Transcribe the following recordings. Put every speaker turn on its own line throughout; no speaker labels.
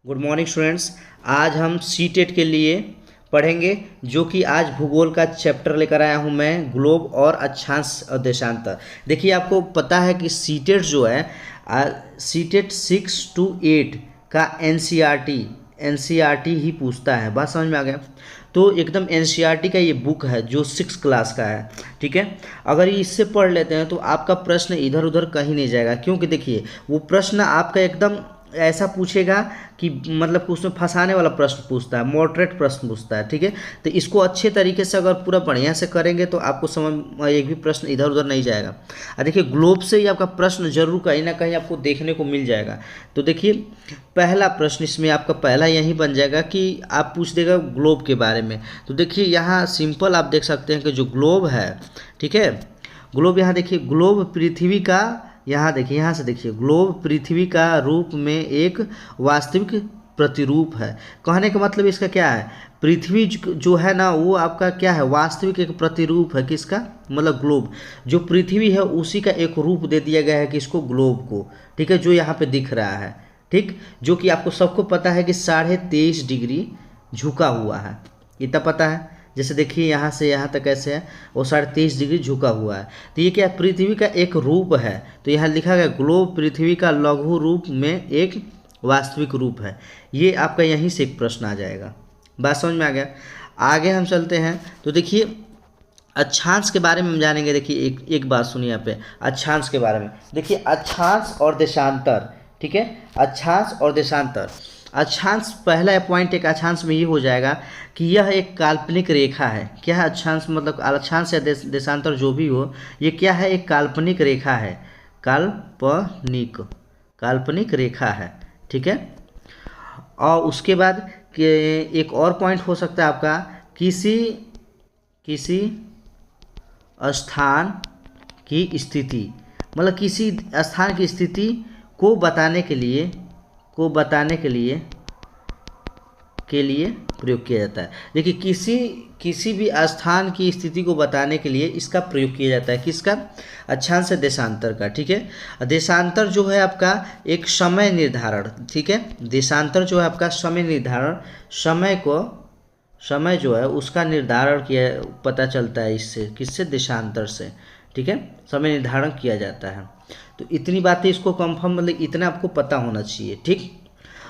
Good morning students. आज हम C TET के लिए पढ़ेंगे, जो कि आज भूगोल का चैप्टर लेकर आया हूं मैं, ग्लोब और अक्षांश और देशांतर। देखिए, आपको पता है कि सी टेट जो है सी टेट 6 to 8 का एन सी आर टी ही पूछता है। बात समझ में आ गया? तो एकदम एन सी आर टी का ये बुक है जो 6 क्लास का है। ठीक है, अगर ये इससे पढ़ लेते हैं तो आपका प्रश्न इधर उधर कहीं नहीं जाएगा, क्योंकि देखिए वो प्रश्न आपका एकदम ऐसा पूछेगा कि मतलब कि उसमें फंसाने वाला प्रश्न पूछता है, मॉडरेट प्रश्न पूछता है। ठीक है, तो इसको अच्छे तरीके से अगर पूरा बढ़िया से करेंगे तो आपको समझ एक भी प्रश्न इधर उधर नहीं जाएगा। और देखिए, ग्लोब से ही आपका प्रश्न जरूर कहीं ना कहीं आपको देखने को मिल जाएगा। तो देखिए, पहला प्रश्न इसमें आपका पहला यही बन जाएगा कि आप पूछ देगा ग्लोब के बारे में। तो देखिए, यहाँ सिंपल आप देख सकते हैं कि जो ग्लोब है, ठीक है, ग्लोब यहाँ देखिए, ग्लोब पृथ्वी का, यहाँ देखिए, यहाँ से देखिए, ग्लोब पृथ्वी का रूप में एक वास्तविक प्रतिरूप है। कहने का मतलब इसका क्या है, पृथ्वी जो है ना वो आपका क्या है, वास्तविक एक प्रतिरूप है। किसका मतलब, ग्लोब जो पृथ्वी है उसी का एक रूप दे दिया गया है कि इसको, ग्लोब को। ठीक है, जो यहाँ पे दिख रहा है, ठीक, जो कि आपको सबको पता है कि 23.5 डिग्री झुका हुआ है, इतना पता है। जैसे देखिए, यहाँ से यहाँ तक कैसे है, वो 23.5 डिग्री झुका हुआ है। तो ये क्या है, पृथ्वी का एक रूप है। तो यहाँ लिखा गया, ग्लोब पृथ्वी का लघु रूप में एक वास्तविक रूप है। ये आपका यहीं से एक प्रश्न आ जाएगा। बात समझ में आ गया? आगे हम चलते हैं। तो देखिए, अक्षांश के बारे में हम जानेंगे। देखिए, एक बात सुनिए यहाँ पे, अक्षांश के बारे में देखिए, अक्षांश और देशांतर। ठीक है, अक्षांश और देशांतर। अक्षांश, पहला पॉइंट एक अक्षांश में ये हो जाएगा कि यह एक काल्पनिक रेखा है। क्या है अक्षांश मतलब, अक्षांश या देशांतर जो भी हो, ये क्या है, एक काल्पनिक रेखा है। काल्पनिक काल्पनिक रेखा है। ठीक है, और उसके बाद एक और पॉइंट हो सकता है आपका, किसी किसी स्थान की स्थिति, मतलब किसी स्थान की स्थिति को बताने के लिए प्रयोग किया जाता है। देखिए, किसी भी स्थान की स्थिति को बताने के लिए इसका प्रयोग किया जाता है। किसका? अक्षांश से देशांतर का। ठीक है, देशांतर जो है आपका एक समय निर्धारण। ठीक है, देशांतर जो है आपका समय निर्धारण, समय जो है उसका निर्धारण किया, पता चलता है इससे। किससे? देशांतर से। ठीक है, समय निर्धारण किया जाता है। तो इतनी बातें इसको कंफर्म, मतलब इतना आपको पता होना चाहिए। ठीक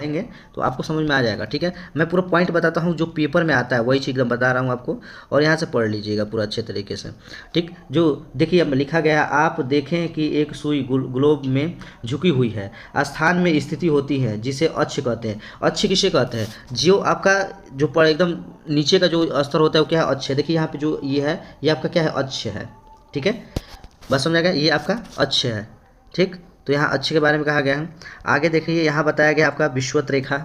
देंगे तो आपको समझ में आ जाएगा। ठीक है, मैं पूरा पॉइंट बताता हूँ जो पेपर में आता है, वही चीज़ बता रहा हूँ आपको, और यहाँ से पढ़ लीजिएगा पूरा अच्छे तरीके से। ठीक, जो देखिए अब लिखा गया है, आप देखें कि एक सुई ग्लोब में झुकी हुई है, स्थान में स्थिति होती है जिसे अक्ष कहते हैं। अक्ष किसे कहते हैं? जो आपका जो पर एकदम नीचे का जो स्तर होता है वो क्या है, अक्ष है। देखिए यहाँ पे जो ये है, ये आपका क्या है, अक्ष है। ठीक है, बस समझ आएगा, ये आपका अक्ष है। ठीक, तो यहाँ अक्ष के बारे में कहा गया है। आगे देखिए, यहाँ बताया गया आपका विषुवत रेखा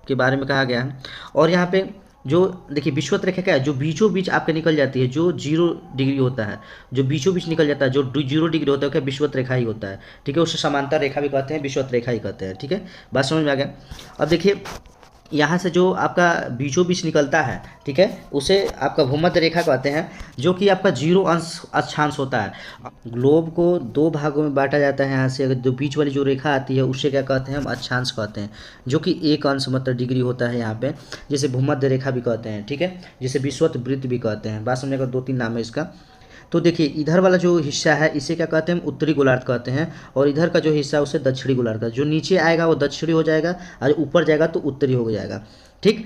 के बारे में कहा गया है। और यहाँ पे जो देखिए, विषुवत रेखा क्या है, जो बीचों बीच आपके निकल जाती है, जो 0 डिग्री होता है, जो बीचों बीच निकल जाता है, जो 0 डिग्री होता है, क्या विषुवत रेखा ही होता है। ठीक है, उसे समांतर रेखा भी कहते हैं, विषुवत रेखा ही कहते हैं। ठीक है, बात समझ में आ गया? अब देखिए, यहाँ से जो आपका बीचों बीच निकलता है, ठीक है, उसे आपका भूमध्य रेखा कहते हैं, जो कि आपका 0 अंश अक्षांश होता है। ग्लोब को 2 भागों में बांटा जाता है। यहाँ से अगर जो बीच वाली जो रेखा आती है उसे क्या कहते हैं, हम अक्षांश कहते हैं, जो कि 1 अंश मतलब डिग्री होता है यहाँ पे, जिसे भूमध्य रेखा भी कहते हैं। ठीक है, जिसे विषुवत वृत्त भी कहते हैं। बात समझने का 2-3 नाम है इसका। तो देखिए, इधर वाला जो हिस्सा है इसे क्या कहते हैं, हम उत्तरी गोलार्ध कहते हैं, और इधर का जो हिस्सा है उसे दक्षिणी गोलार्ध का। जो नीचे आएगा वो दक्षिणी हो जाएगा, और ऊपर जाएगा तो उत्तरी हो जाएगा। ठीक,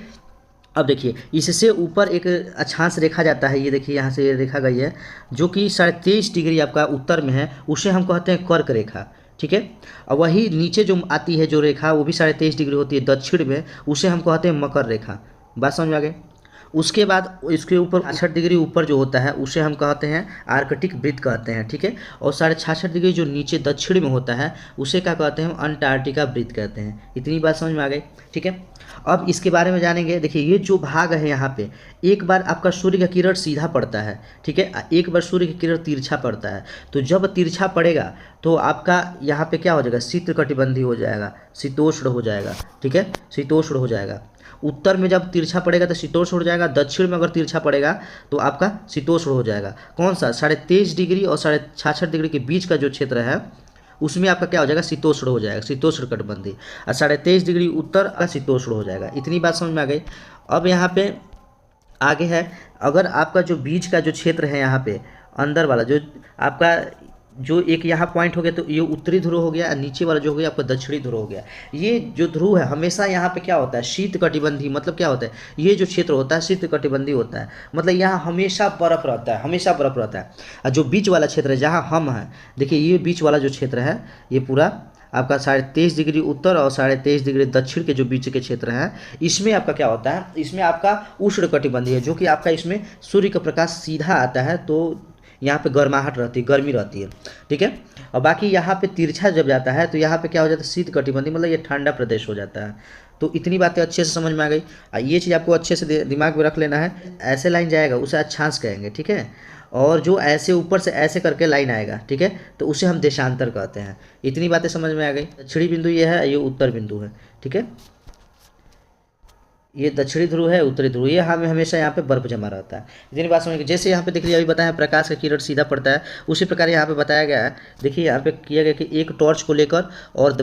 अब देखिए, इससे ऊपर एक अक्षांश रेखा जाता है, ये देखिए यहाँ से ये रेखा गई है, जो कि 23.5 डिग्री आपका उत्तर में है, उसे हम कहते हैं कर्क रेखा। ठीक है, और वही नीचे जो आती है जो रेखा, वो भी 23.5 डिग्री होती है दक्षिण में, उसे हम कहते हैं मकर रेखा। बात समझ में आ गई? उसके बाद इसके ऊपर 66 डिग्री ऊपर जो होता है उसे हम कहते हैं आर्कटिक वृत्त कहते हैं। ठीक है, और 66.5 डिग्री जो नीचे दक्षिण में होता है उसे क्या कहते हैं, हम अंटार्कटिका वृत्त कहते हैं। इतनी बात समझ में आ गई? ठीक है, अब इसके बारे में जानेंगे। देखिए, ये जो भाग है यहाँ पे, एक बार आपका सूर्य का किरण सीधा पड़ता है, ठीक है, एक बार सूर्य का किरण तिरछा पड़ता है। तो जब तिरछा पड़ेगा तो आपका यहाँ पे क्या हो जाएगा, शीतकटिबंधी हो जाएगा, शीतोष्ण हो जाएगा। ठीक है, शीतोष्ण हो जाएगा। उत्तर में जब तिरछा पड़ेगा तो शीतोष्ण हो जाएगा, दक्षिण में अगर तिरछा पड़ेगा तो आपका शीतोष्ण हो जाएगा। कौन सा? 23.5 डिग्री और 66.5 डिग्री के बीच का जो क्षेत्र है उसमें आपका क्या हो जाएगा, शीतोष्ण हो जाएगा, शीतोष्ण कटिबंधीय। और 23.5 डिग्री उत्तर का शीतोष्ण हो जाएगा। इतनी बात समझ में आ गई। अब यहाँ पे आगे है, अगर आपका जो बीच का जो क्षेत्र है यहाँ पे अंदर वाला जो आपका जो एक यहाँ पॉइंट हो गया, तो ये उत्तरी ध्रुव हो गया, नीचे वाला जो हो गया आपका दक्षिणी ध्रुव हो गया। ये जो ध्रुव है हमेशा यहाँ पे क्या होता है, शीत कटिबंधी, मतलब क्या होता है, ये जो क्षेत्र होता है शीत कटिबंधी होता है, मतलब यहाँ हमेशा बर्फ रहता है, हमेशा बर्फ रहता है। और जो बीच वाला क्षेत्र है जहाँ हम हैं, देखिए ये बीच वाला जो क्षेत्र है ये पूरा आपका 23.5 डिग्री उत्तर और 23.5 डिग्री दक्षिण के जो बीच के क्षेत्र हैं, इसमें आपका क्या होता है, इसमें आपका उष्ण कटिबंधीय है, जो कि आपका इसमें सूर्य का प्रकाश सीधा आता है, तो यहाँ पे गर्माहट रहती है, गर्मी रहती है, ठीक है। और बाकी यहाँ पे तिरछा जब जाता है तो यहाँ पे क्या हो जाता है, शीत कटिबंधीय, मतलब ये ठंडा प्रदेश हो जाता है। तो इतनी बातें अच्छे से समझ में आ गई। ये चीज़ आपको अच्छे से दिमाग में रख लेना है। ऐसे लाइन जाएगा उसे अक्षांश कहेंगे, ठीक है। और जो ऐसे ऊपर से ऐसे करके लाइन आएगा, ठीक है, तो उसे हम देशांतर कहते हैं। इतनी बातें समझ में आ गई। दक्षिणी बिंदु ये है, ये उत्तर बिंदु है, ठीक है। ये दक्षिणी ध्रुव है, उत्तरी ध्रुव, ये हमें हमेशा यहाँ पे बर्फ जमा रहता है। इतनी बात समझ, जैसे यहाँ पे देख लीजिए अभी बताया प्रकाश का किरण सीधा पड़ता है, उसी प्रकार यहाँ पे बताया गया है। देखिए यहाँ पे किया गया कि एक टॉर्च को लेकर और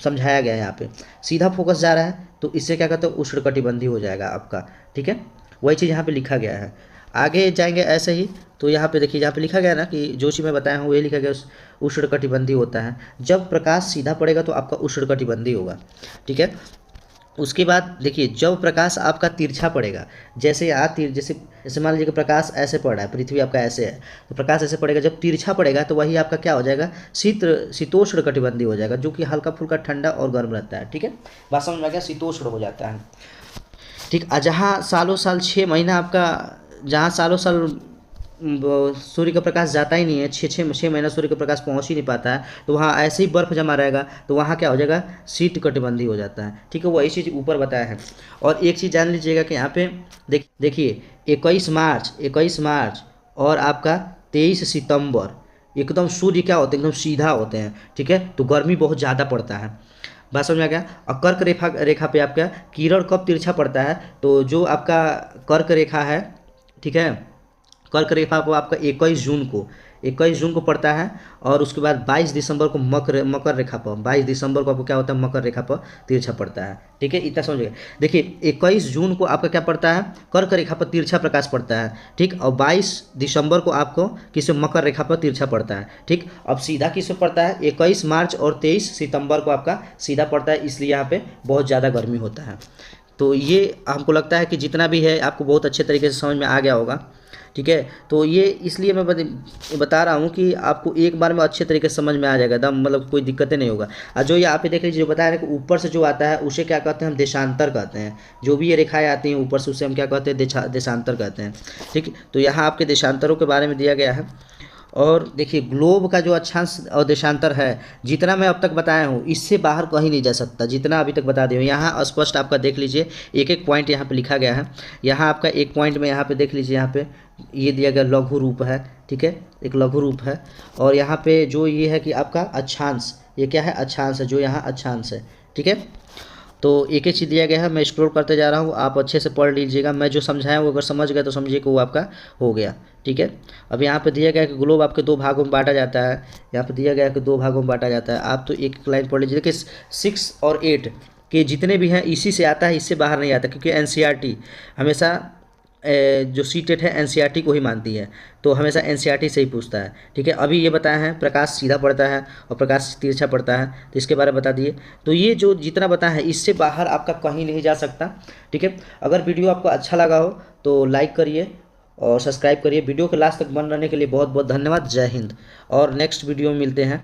समझाया गया है, यहाँ पे सीधा फोकस जा रहा है, तो इससे क्या कहते हैं, उष्णकटिबंधीय हो जाएगा आपका, ठीक है। वही चीज़ यहाँ पे लिखा गया है। आगे जाएंगे ऐसे ही, तो यहाँ पे देखिए यहाँ पे लिखा गया ना कि जो चीज़ मैं बताया हूँ वही लिखा गया, उष्णकटिबंधीय होता है। जब प्रकाश सीधा पड़ेगा तो आपका उष्णकटिबंधीय होगा, ठीक है। उसके बाद देखिए जब प्रकाश आपका तिरछा पड़ेगा, जैसे यहाँ जैसे जैसे मान लीजिए कि प्रकाश ऐसे पड़ रहा है, पृथ्वी आपका ऐसे है, तो प्रकाश ऐसे पड़ेगा, जब तिरछा पड़ेगा तो वही आपका क्या हो जाएगा, शीतोष्ण कटिबंधीय हो जाएगा, जो कि हल्का फुल्का ठंडा और गर्म रहता है, ठीक है। बात समझ में आ गया, शीतोष्ण हो जाता है, ठीक। जहाँ सालों साल 6 महीना आपका, जहाँ सालों साल सूर्य का प्रकाश जाता ही नहीं है, छः महीना सूर्य का प्रकाश पहुंच ही नहीं पाता है, तो वहाँ ऐसे ही बर्फ जमा रहेगा, तो वहाँ क्या हो जाएगा, शीत कटिबंधीय हो जाता है, ठीक है। वही चीज़ ऊपर बताया है। और एक चीज़ जान लीजिएगा कि यहाँ पे देखिए 21 मार्च और आपका 23 सितंबर एकदम सूर्य क्या होते हैं, एकदम सीधा होते हैं, ठीक है। तो गर्मी बहुत ज़्यादा पड़ता है। बात समझ में आ गया। और कर्क रेखा पे आपका किरण कब तिरछा पड़ता है, तो जो आपका कर्क रेखा है, ठीक है, कर्क रेखा को आपका 21 जून को पड़ता है। और उसके बाद 22 दिसंबर को मकर रेखा पर, 22 दिसंबर को आपको क्या होता है, मकर रेखा पर तिरछा पड़ता है, ठीक है। इतना समझिएगा। देखिए 21 जून को आपका क्या पड़ता है, कर्क रेखा पर तिरछा प्रकाश पड़ता है, ठीक। और 22 दिसंबर को आपको किसी मकर रेखा पर तिरछा पड़ता है, ठीक। अब सीधा किस पे पड़ता है, 21 मार्च और 23 सितंबर को आपका सीधा पड़ता है, इसलिए यहाँ पे बहुत ज़्यादा गर्मी होता है। तो ये हमको लगता है कि जितना भी है आपको बहुत अच्छे तरीके से समझ में आ गया होगा, ठीक है। तो ये इसलिए मैं बता रहा हूँ कि आपको एक बार में अच्छे तरीके से समझ में आ जाएगा एकदम, मतलब कोई दिक्कतें नहीं होगा। और जो ये आप देख लीजिए जो बताया कि ऊपर से जो आता है उसे क्या कहते हैं, हम देशांतर कहते हैं। जो भी ये रेखाएं आती हैं ऊपर से उसे हम क्या कहते हैं, देशांतर कहते हैं, ठीक। तो यहाँ आपके देशांतरों के बारे में दिया गया है। और देखिए ग्लोब का जो अक्षांश और देशांतर है, जितना मैं अब तक बताया हूँ इससे बाहर कहीं नहीं जा सकता, जितना अभी तक बता दिया हूँ। यहाँ स्पष्ट आपका देख लीजिए, एक एक पॉइंट यहाँ पे लिखा गया है। यहाँ आपका एक पॉइंट में यहाँ पे देख लीजिए, यहाँ पे ये दिया गया लघु रूप है, ठीक है, एक लघु रूप है। और यहाँ पे जो ये है कि आपका अक्षांश, ये क्या है, अक्षांश है, जो यहाँ अक्षांश है, ठीक है। तो एक एक चीज़ दिया गया है, मैं एक्सप्लोर करते जा रहा हूँ, आप अच्छे से पढ़ लीजिएगा। मैं जो समझाया वो अगर समझ गए तो समझिए कि वो आपका हो गया, ठीक है। अब यहाँ पे दिया गया है कि ग्लोब आपके 2 भागों में बांटा जाता है। यहाँ पे दिया गया है कि 2 भागों में बांटा जाता है। आप तो एक लाइन पढ़ लीजिए कि 6 और 8 के जितने भी हैं इसी से आता है, इससे बाहर नहीं आता, क्योंकि एनसीईआरटी हमेशा जो सीटेट है एनसीईआरटी को ही मानती है, तो हमेशा एनसीईआरटी से ही पूछता है, ठीक है। अभी ये बताया है प्रकाश सीधा पड़ता है और प्रकाश तिरछा पड़ता है, तो इसके बारे में बता दिए। तो ये जो जितना बताया है इससे बाहर आपका कहीं नहीं जा सकता, ठीक है। अगर वीडियो आपको अच्छा लगा हो तो लाइक करिए और सब्सक्राइब करिए। वीडियो के लास्ट तक बन रहने के लिए बहुत बहुत धन्यवाद। जय हिंद। और नेक्स्ट वीडियो में मिलते हैं।